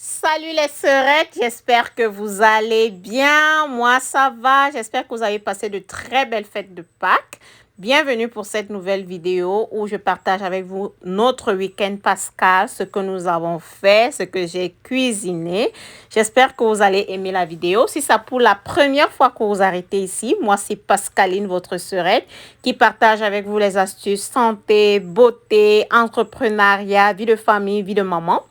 Salut les sœurettes, j'espère que vous allez bien. Moi, ça va. J'espère que vous avez passé de très belles fêtes de Pâques. Bienvenue pour cette nouvelle vidéo où je partage avec vous notre week-end pascal, ce que nous avons fait, ce que j'ai cuisiné. J'espère que vous allez aimer la vidéo. Si c'est pour la première fois que vous arrêtez ici, moi c'est Pascaline, votre sœurette, qui partage avec vous les astuces santé, beauté, entrepreneuriat, vie de famille, vie de maman.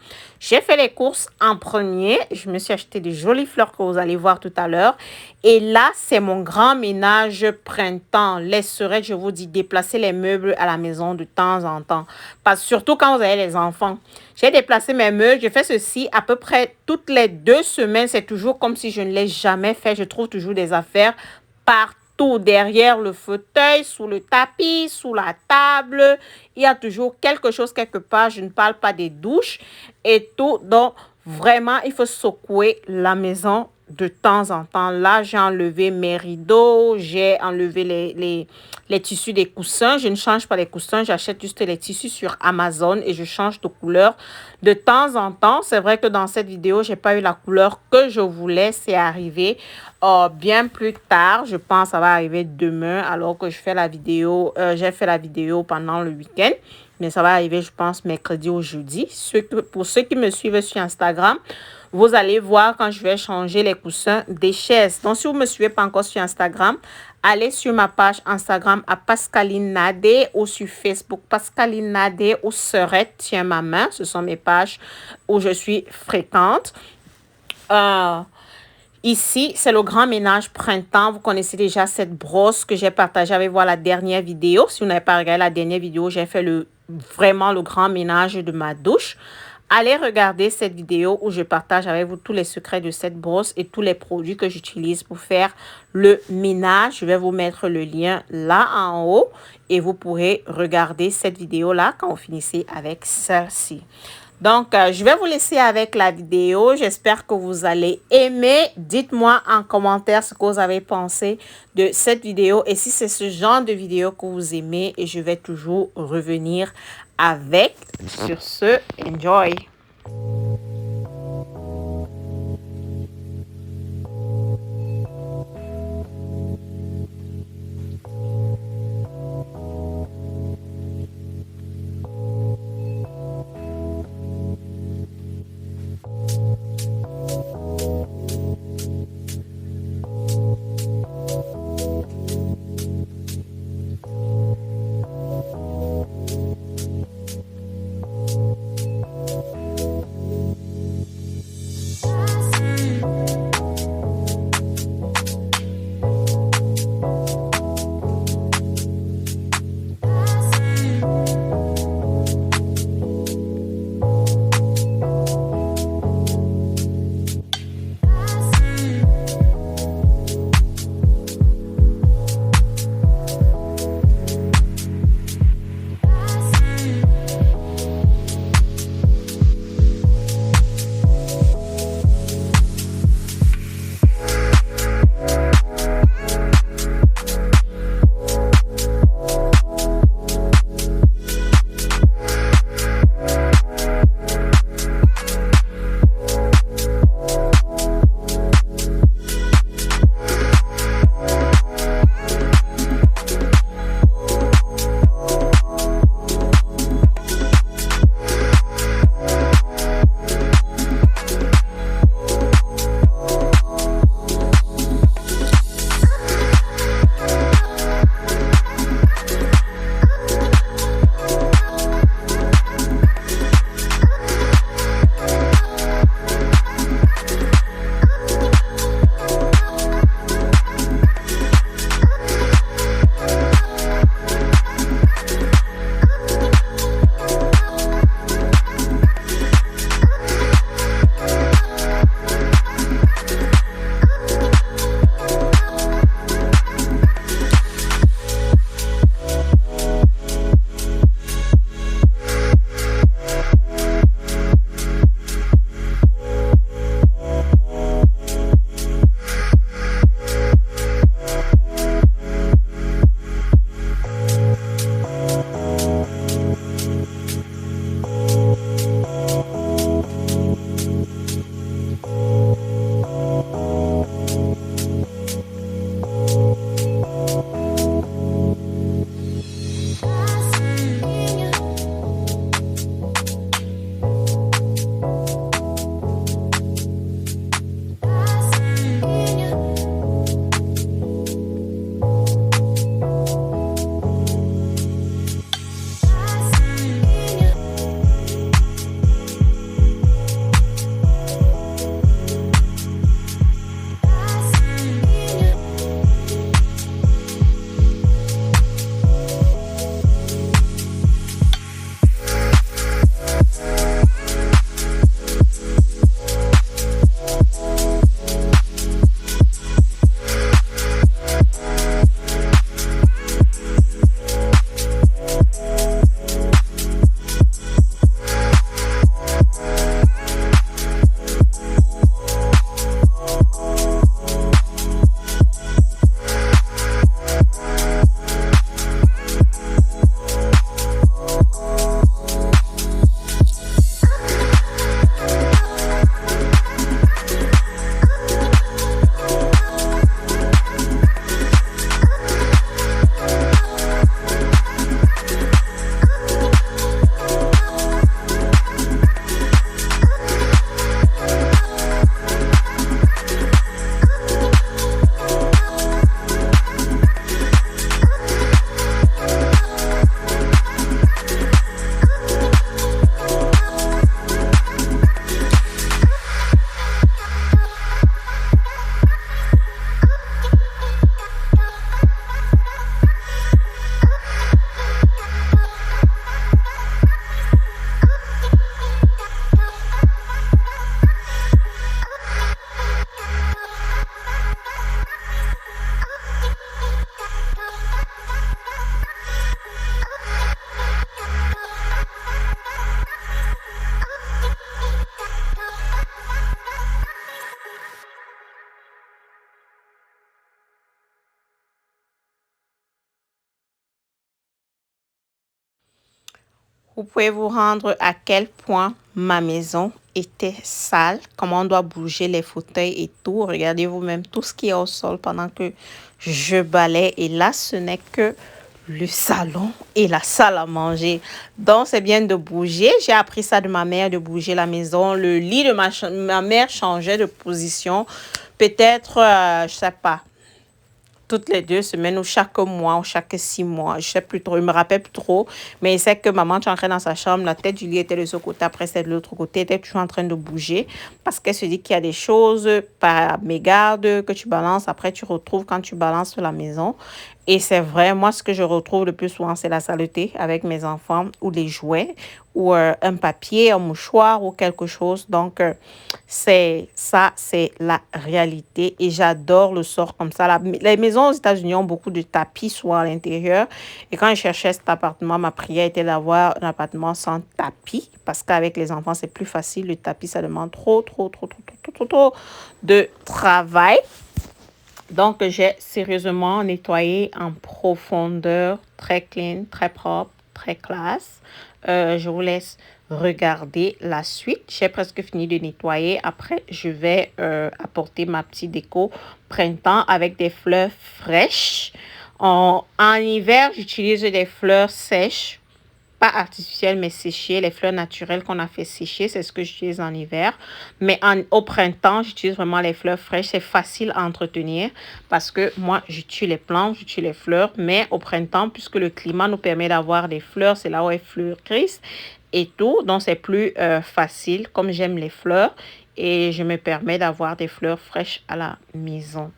J'ai fait les courses en premier. Je me suis acheté de jolies fleurs que vous allez voir tout à l'heure. Et là, c'est mon grand ménage printemps. Les sœurettes, je vous dis, déplacer les meubles à la maison de temps en temps. Parce surtout quand vous avez les enfants. J'ai déplacé mes meubles. Je fais ceci à peu près toutes les 2 semaines. C'est toujours comme si je ne l'ai jamais fait. Je trouve toujours des affaires partout. Derrière le fauteuil, sous le tapis, sous la table. Il y a toujours quelque chose quelque part. Je ne parle pas des douches et tout. Donc, vraiment, il faut secouer la maison de temps en temps. Là, j'ai enlevé mes rideaux, j'ai enlevé les tissus des coussins. Je ne change pas les coussins, j'achète juste les tissus sur Amazon et je change de couleur de temps en temps. C'est vrai que dans cette vidéo, j'ai pas eu la couleur que je voulais. C'est arrivé bien plus tard. Je pense que ça va arriver demain alors que je fais la vidéo. J'ai fait la vidéo pendant le week-end. Mais ça va arriver, je pense, mercredi ou jeudi. Pour ceux qui me suivent sur Instagram, vous allez voir quand je vais changer les coussins des chaises. Donc, si vous ne me suivez pas encore sur Instagram, allez sur ma page Instagram à Pascaline Nadé ou sur Facebook Pascaline Nadé ou Sœurette Tiens ma main. Ce sont mes pages où je suis fréquente. Ici, c'est le grand ménage printemps. Vous connaissez déjà cette brosse que j'ai partagée avec vous la dernière vidéo. Si vous n'avez pas regardé la dernière vidéo, j'ai fait vraiment le grand ménage de ma douche. Allez regarder cette vidéo où je partage avec vous tous les secrets de cette brosse et tous les produits que j'utilise pour faire le ménage. Je vais vous mettre le lien là en haut et vous pourrez regarder cette vidéo-là quand vous finissez avec celle-ci. Donc, je vais vous laisser avec la vidéo. J'espère que vous allez aimer. Dites-moi en commentaire ce que vous avez pensé de cette vidéo et si c'est ce genre de vidéo que vous aimez et je vais toujours revenir avec. Sur ce, enjoy! vous pouvez vous rendre à quel point ma maison était sale, comment on doit bouger les fauteuils et tout. Regardez vous-même tout ce qui est au sol pendant que je balaie. Et là, ce n'est que le salon et la salle à manger. Donc, c'est bien de bouger. J'ai appris ça de ma mère, de bouger la maison. Le lit de ma mère changeait de position. Peut-être, je sais pas, toutes les 2 semaines ou chaque mois ou chaque 6 mois. Je sais plus trop, je me rappelle plus trop. Mais c'est que maman, tu entrais dans sa chambre, la tête du lit était de ce côté, après c'est de l'autre côté, elle était toujours en train de bouger parce qu'elle se dit qu'il y a des choses par mégarde que tu balances, après tu retrouves quand tu balances sur la maison. Et c'est vrai, moi, ce que je retrouve le plus souvent, c'est la saleté avec mes enfants ou les jouets ou un papier, un mouchoir ou quelque chose. Donc, c'est la réalité et j'adore le sort comme ça. Les maisons aux États-Unis ont beaucoup de tapis soit à l'intérieur. Et quand je cherchais cet appartement, ma prière était d'avoir un appartement sans tapis parce qu'avec les enfants, c'est plus facile. Le tapis, ça demande trop de travail. Donc, j'ai sérieusement nettoyé en profondeur, très clean, très propre, très classe. Je vous laisse regarder la suite. J'ai presque fini de nettoyer. Après, je vais apporter ma petite déco printemps avec des fleurs fraîches. En hiver, j'utilise des fleurs sèches. Pas artificielles, mais séchées. Les fleurs naturelles qu'on a fait sécher, c'est ce que j'utilise en hiver. Mais au printemps, j'utilise vraiment les fleurs fraîches. C'est facile à entretenir parce que moi, j'utilise les plantes, j'utilise les fleurs. Mais au printemps, puisque le climat nous permet d'avoir des fleurs, c'est là où elles fleurissent et tout. Donc, c'est plus facile comme j'aime les fleurs. Et je me permets d'avoir des fleurs fraîches à la maison.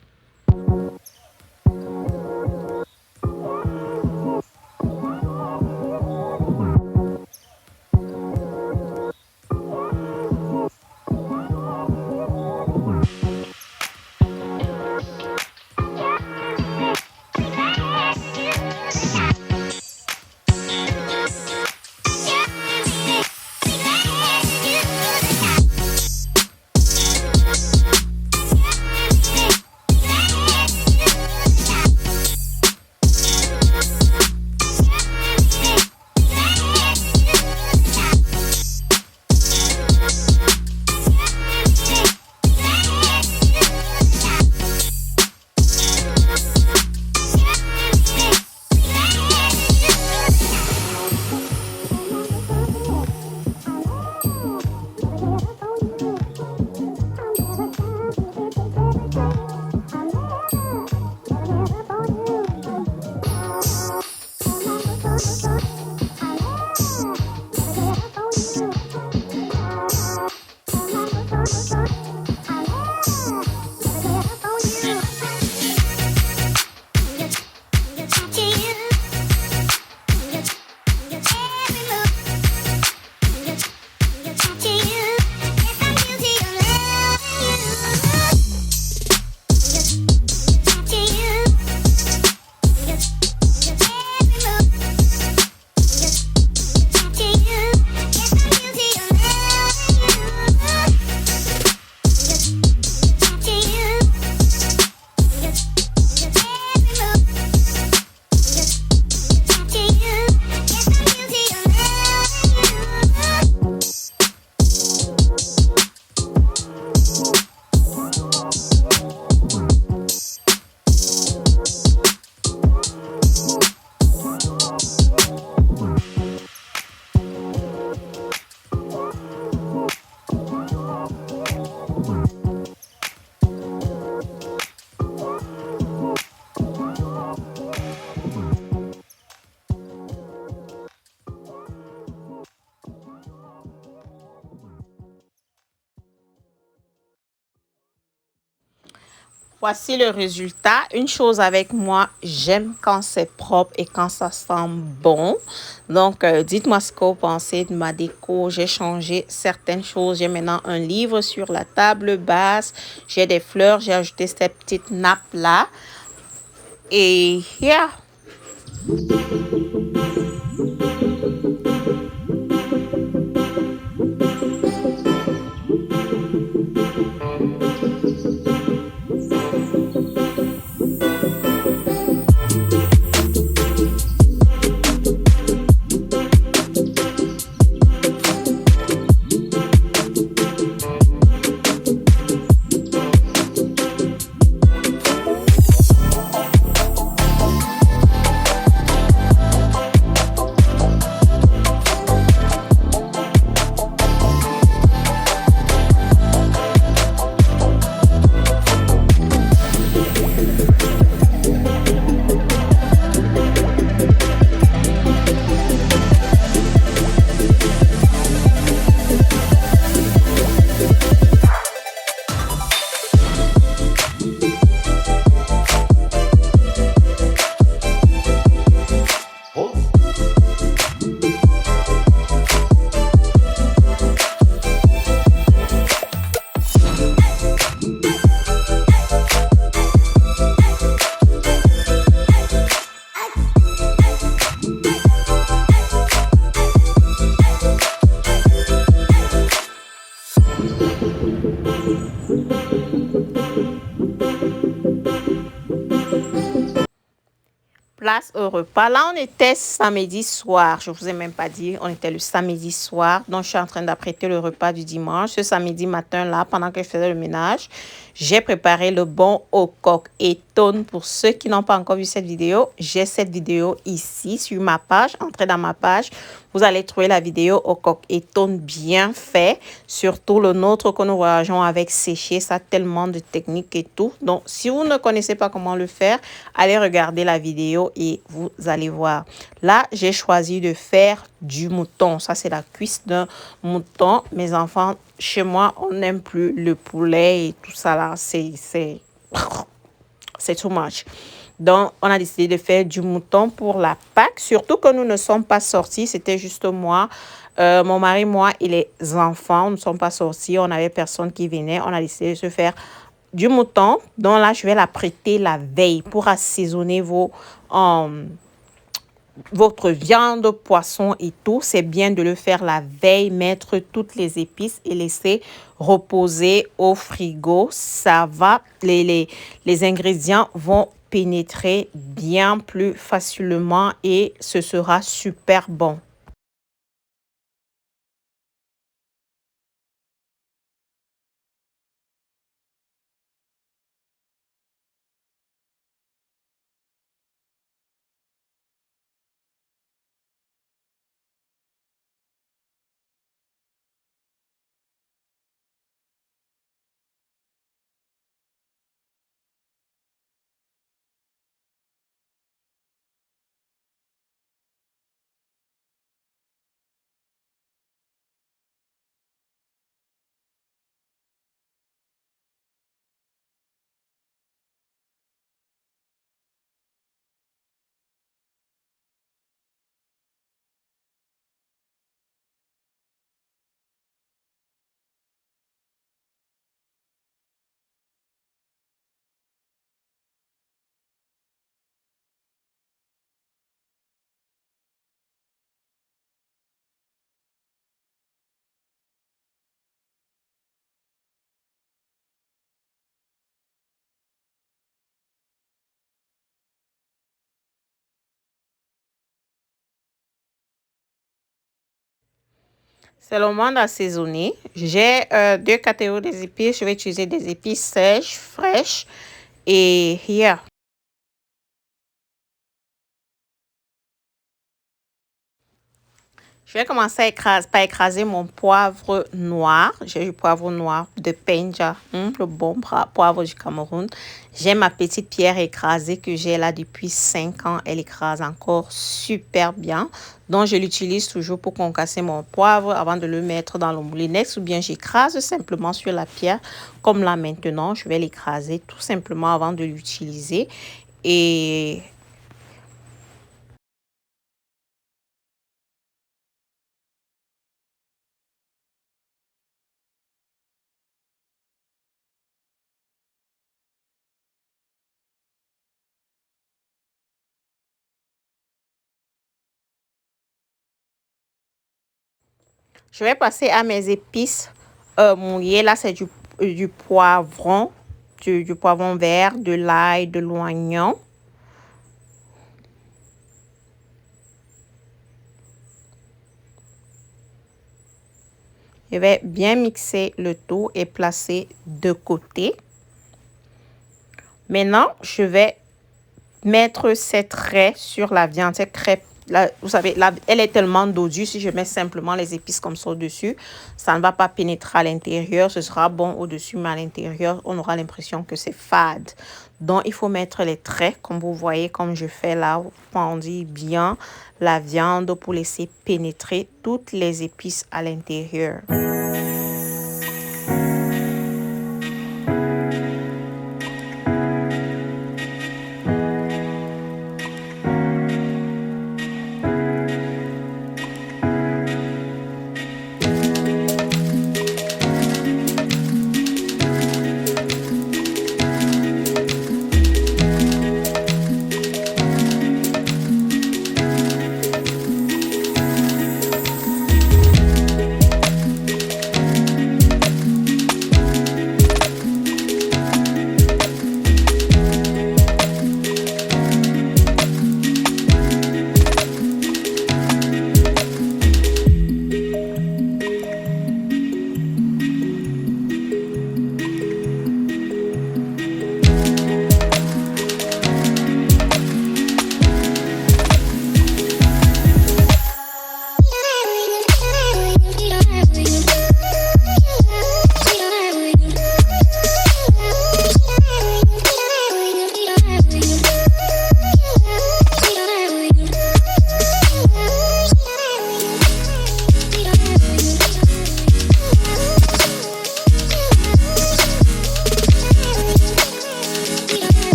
Voici le résultat. Une chose avec moi, j'aime quand c'est propre et quand ça sent bon. Donc, dites-moi ce que vous pensez de ma déco. J'ai changé certaines choses. J'ai maintenant un livre sur la table basse. J'ai des fleurs. J'ai ajouté cette petite nappe-là. Et yeah. Place au repas. Là, on était samedi soir. Je ne vous ai même pas dit, on était le samedi soir. Donc, je suis en train d'apprêter le repas du dimanche. Ce samedi matin-là, pendant que je faisais le ménage, j'ai préparé le bon au coq et tonne. Pour ceux qui n'ont pas encore vu cette vidéo, j'ai cette vidéo ici sur ma page. Entrez dans ma page. Vous allez trouver la vidéo au coq et tonne bien fait. Surtout le nôtre que nous voyageons avec séché. Ça a tellement de techniques et tout. Donc, si vous ne connaissez pas comment le faire, allez regarder la vidéo et vous allez voir. Là, j'ai choisi de faire du mouton. Ça, c'est la cuisse d'un mouton. Mes enfants, chez moi, on n'aime plus le poulet et tout ça là. C'est too much. Donc, on a décidé de faire du mouton pour la Pâques. Surtout que nous ne sommes pas sortis. C'était juste moi, mon mari, moi et les enfants. Nous ne sommes pas sortis. On n'avait personne qui venait. On a décidé de se faire du mouton. Donc là, je vais l'apprêter la veille pour assaisonner votre viande, poisson et tout. C'est bien de le faire la veille, mettre toutes les épices et laisser reposer au frigo. Ça va, les ingrédients vont pénétrer bien plus facilement et ce sera super bon. C'est le moment d'assaisonner. J'ai deux catégories d'épices. Je vais utiliser des épices sèches, fraîches et here. Je vais commencer par écraser mon poivre noir. J'ai du poivre noir de Penja, le bon poivre du Cameroun. J'ai ma petite pierre écrasée que j'ai là depuis 5 ans. Elle écrase encore super bien. Donc, je l'utilise toujours pour concasser mon poivre avant de le mettre dans le moulinex. Ou bien, j'écrase simplement sur la pierre. Comme là maintenant, je vais l'écraser tout simplement avant de l'utiliser. Et je vais passer à mes épices mouillées. Là, c'est du poivron, du poivron vert, de l'ail, de l'oignon. Je vais bien mixer le tout et placer de côté. Maintenant, je vais mettre ces traits sur la viande, ces crêpes. Là, vous savez, là, elle est tellement dodue. Si je mets simplement les épices comme ça au-dessus, ça ne va pas pénétrer à l'intérieur. Ce sera bon au-dessus, mais à l'intérieur, on aura l'impression que c'est fade. Donc, il faut mettre les traits, comme vous voyez, comme je fais là. On dit bien la viande pour laisser pénétrer toutes les épices à l'intérieur.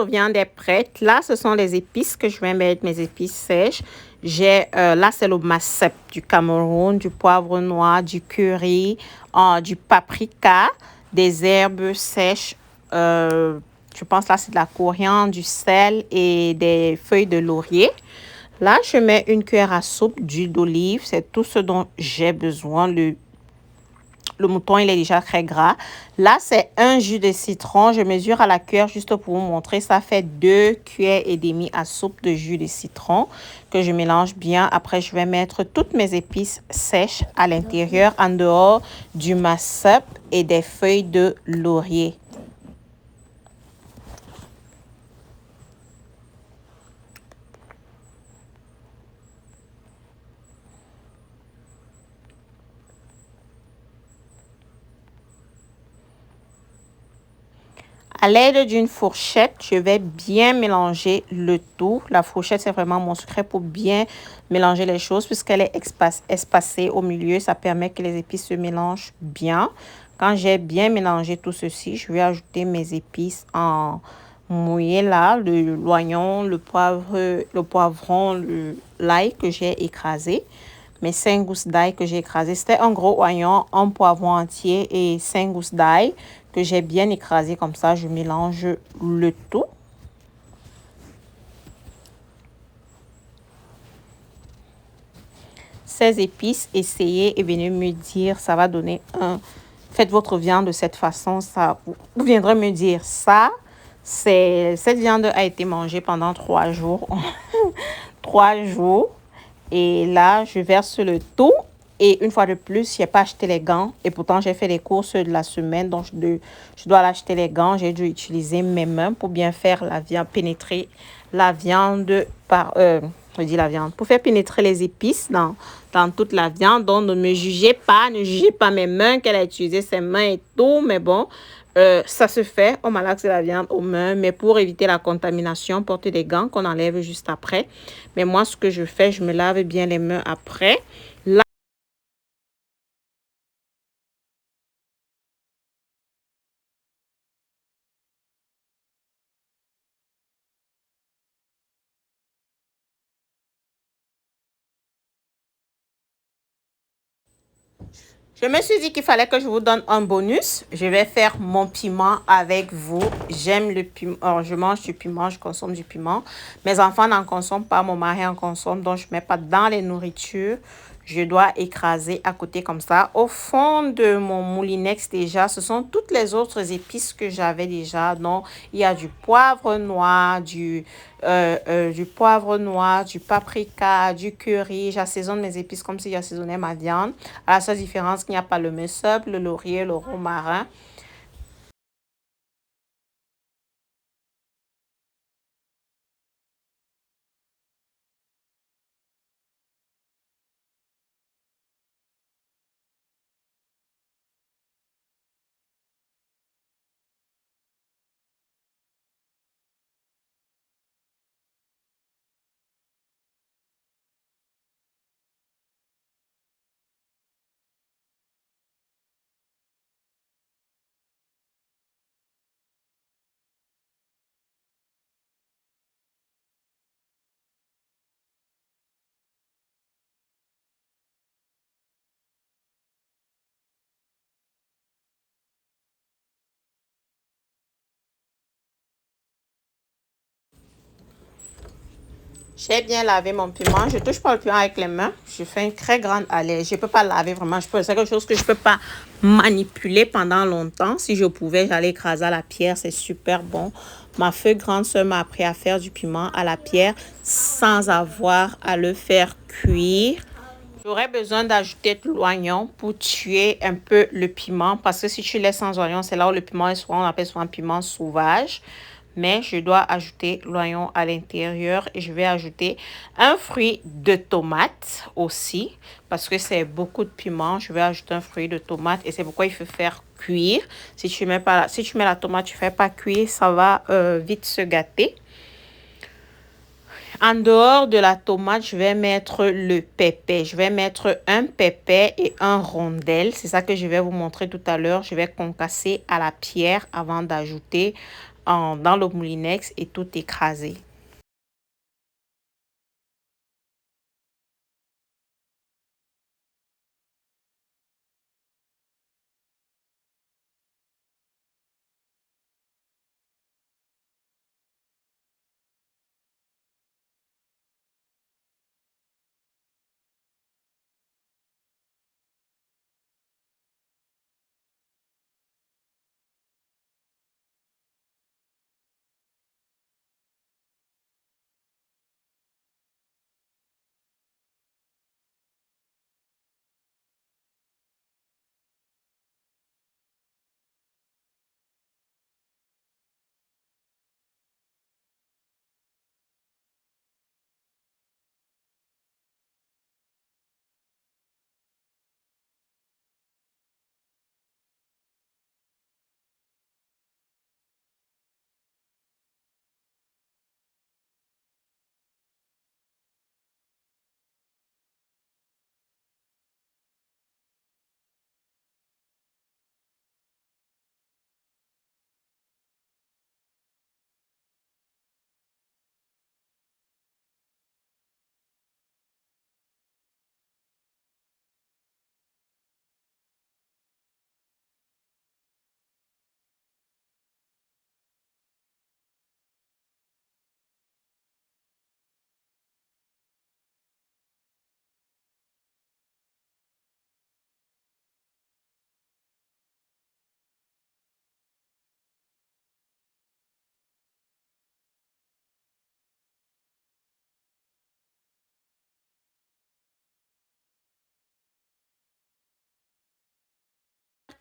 votre viande est prête. Là, ce sont les épices que je vais mettre, mes épices sèches. J'ai, là, c'est le masep du Cameroun, du poivre noir, du curry, du paprika, des herbes sèches. Je pense là, c'est de la coriandre, du sel et des feuilles de laurier. Là, je mets une cuillère à soupe d'huile d'olive. C'est tout ce dont j'ai besoin. Le mouton, il est déjà très gras. Là, c'est un jus de citron. Je mesure à la cuillère juste pour vous montrer. Ça fait 2 cuillères et demie à soupe de jus de citron que je mélange bien. Après, je vais mettre toutes mes épices sèches à l'intérieur, en dehors du masep et des feuilles de laurier. À l'aide d'une fourchette, je vais bien mélanger le tout. La fourchette, c'est vraiment mon secret pour bien mélanger les choses puisqu'elle est espacée au milieu. Ça permet que les épices se mélangent bien. Quand j'ai bien mélangé tout ceci, je vais ajouter mes épices en mouillé là, l'oignon, le poivron, l'ail que j'ai écrasé. Mes 5 gousses d'ail que j'ai écrasé. C'était un gros oignon, un poivron entier et 5 gousses d'ail que j'ai bien écrasé comme ça. Je mélange le tout. Ces épices, essayez et venez me dire, ça va donner un... Faites votre viande de cette façon, ça, vous viendrez me dire ça. Cette viande a été mangée pendant 3 jours. 3 jours. Et là, je verse le tout. Et une fois de plus, je n'ai pas acheté les gants. Et pourtant, j'ai fait les courses de la semaine. Donc, je dois acheter les gants. J'ai dû utiliser mes mains pour bien faire la viande, pénétrer la viande par... je dis la viande. Pour faire pénétrer les épices dans toute la viande. Donc, ne me jugez pas. Ne jugez pas mes mains, qu'elle a utilisé ses mains et tout. Mais bon, ça se fait. On malaxe la viande aux mains. Mais pour éviter la contamination, portez des gants qu'on enlève juste après. Mais moi, ce que je fais, je me lave bien les mains après. Là, je me suis dit qu'il fallait que je vous donne un bonus. Je vais faire mon piment avec vous. J'aime le piment. Alors, je mange du piment, je consomme du piment. Mes enfants n'en consomment pas, mon mari en consomme. Donc, je ne mets pas dans les nourritures. Je dois écraser à côté comme ça. Au fond de mon moulinex déjà, ce sont toutes les autres épices que j'avais déjà. Donc, il y a du poivre noir, du poivre noir, du paprika, du curry. J'assaisonne mes épices comme si j'assaisonnais ma viande. À la seule différence qu'il n'y a pas le mesep, le laurier, le romarin. J'ai bien lavé mon piment. Je ne touche pas le piment avec les mains. Je fais une très grande allée. Je ne peux pas laver vraiment. C'est quelque chose que je ne peux pas manipuler pendant longtemps. Si je pouvais, j'allais écraser à la pierre. C'est super bon. Ma feu grande sœur m'a appris à faire du piment à la pierre sans avoir à le faire cuire. J'aurais besoin d'ajouter de l'oignon pour tuer un peu le piment. Parce que si tu laisses sans oignon, c'est là où le piment est souvent, on appelle souvent piment sauvage. Mais je dois ajouter l'oignon à l'intérieur et je vais ajouter un fruit de tomate aussi parce que c'est beaucoup de piment. Je vais ajouter un fruit de tomate et c'est pourquoi il faut faire cuire. Si tu mets la tomate, tu fais pas cuire, ça va vite se gâter. En dehors de la tomate, je vais mettre le pépé. Je vais mettre un pépé et un rondelle. C'est ça que je vais vous montrer tout à l'heure. Je vais concasser à la pierre avant d'ajouter dans le moulinex et tout écraser.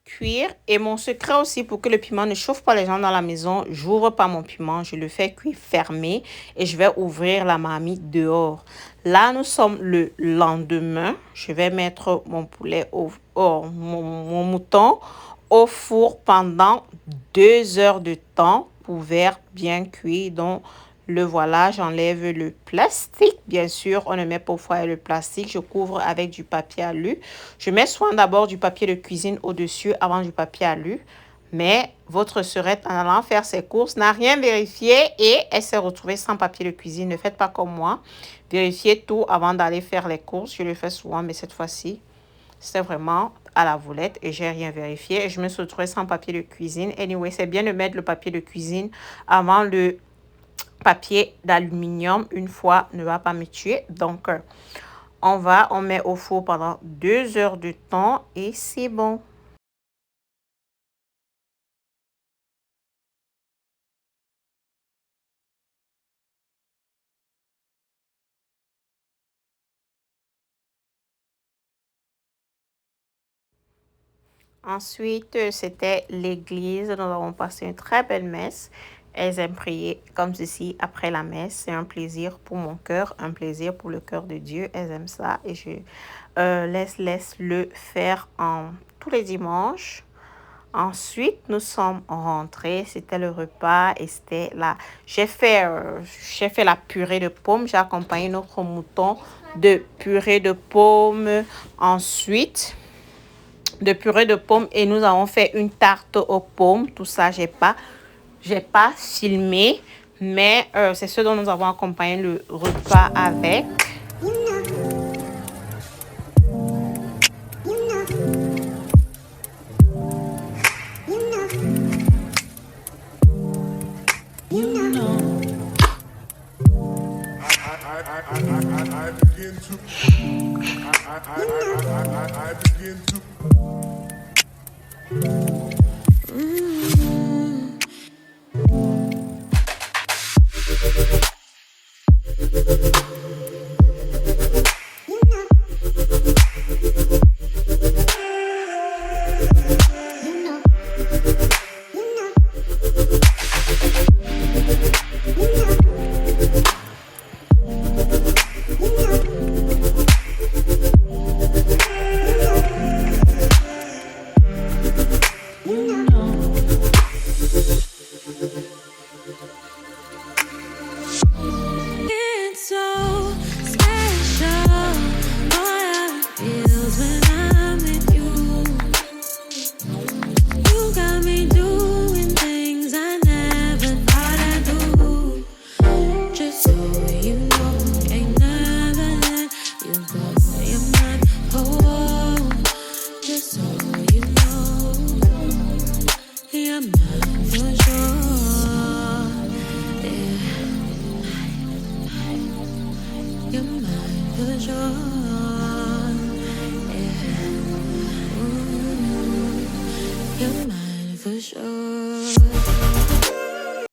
Cuire. Et mon secret aussi pour que le piment ne chauffe pas les gens dans la maison, j'ouvre pas mon piment, je le fais cuire fermé et je vais ouvrir la marmite dehors. Là, nous sommes le lendemain. Je vais mettre mon poulet mon mouton au four pendant 2 heures de temps pour faire bien cuire. Donc, le voilà, j'enlève le plastique. Bien sûr, on ne met pas au foyer le plastique. Je couvre avec du papier alu. Je mets soin d'abord du papier de cuisine au-dessus avant du papier alu. Mais votre sœurette, en allant faire ses courses, n'a rien vérifié et elle s'est retrouvée sans papier de cuisine. Ne faites pas comme moi. Vérifiez tout avant d'aller faire les courses. Je le fais souvent, mais cette fois-ci, c'était vraiment à la volette et j'ai rien vérifié. Et je me suis retrouvée sans papier de cuisine. Anyway, c'est bien de mettre le papier de cuisine avant le papier d'aluminium. Une fois ne va pas me tuer. Donc, on met au four pendant 2 heures de temps et c'est bon. Ensuite, c'était l'église. Nous avons passé une très belle messe. Elles aiment prier comme ceci après la messe. C'est un plaisir pour mon cœur, un plaisir pour le cœur de Dieu. Elles aiment ça et je laisse le faire tous les dimanches. Ensuite, nous sommes rentrés. C'était le repas et c'était là. J'ai fait la purée de pommes. J'ai accompagné notre mouton de purée de pommes. Ensuite, de purée de pommes et nous avons fait une tarte aux pommes. Tout ça, j'ai pas filmé, mais c'est ce dont nous avons accompagné le repas avec. You're mine for sure.